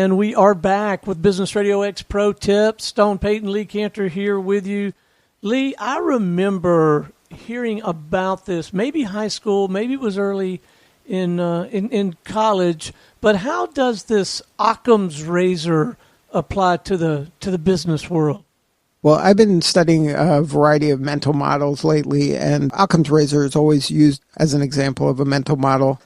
And we are back with Business RadioX Pro Tip. Stone Payton, Lee Kantor here with you. Lee, I remember hearing about this, maybe high school, maybe it was early in college, but how does this Occam's Razor apply to the business world? Well, I've been studying a variety of mental models lately, and Occam's Razor is always used as an example of a mental model.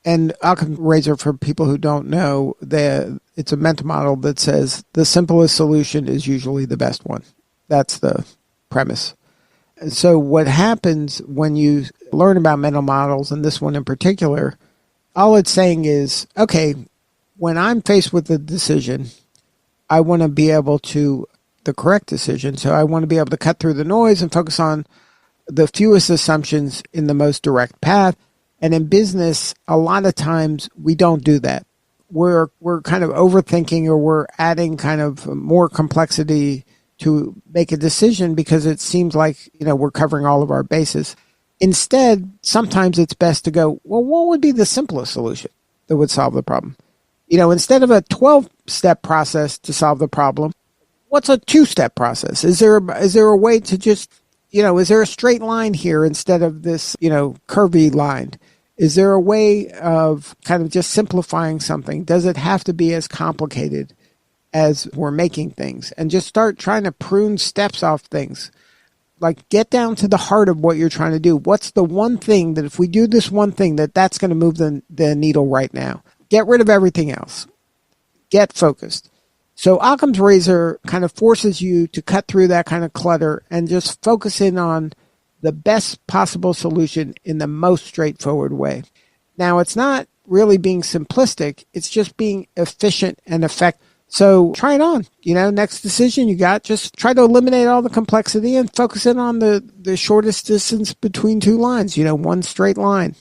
And Occam's Razor, for people who don't know, it's a mental model that says the simplest solution is usually the best one. That's the premise. So what happens when you learn about mental models, and this one in particular, all it's saying is, okay, when I'm faced with a decision, I want to be able to, the correct decision, so I want to be able to cut through the noise and focus on the fewest assumptions in the most direct path. And in business, a lot of times we don't do that. We're kind of overthinking, or we're adding kind of more complexity to make a decision because it seems like, we're covering all of our bases. Instead, sometimes it's best to go, well, what would be the simplest solution that would solve the problem? Instead of a 12-step process to solve the problem, what's a 2-step process? Is there a way to just, is there a straight line here instead of this, curvy line? Is there a way of kind of just simplifying something? Does it have to be as complicated as we're making things? And just start trying to prune steps off things. Like, get down to the heart of what you're trying to do. What's the one thing that if we do this one thing, that's going to move the needle right now? Get rid of everything else. Get focused. So Occam's Razor kind of forces you to cut through that kind of clutter and just focus in on the best possible solution in the most straightforward way. Now, it's not really being simplistic. It's just being efficient and effective. So try it on. Next decision you got, just try to eliminate all the complexity and focus in on the shortest distance between two lines, one straight line.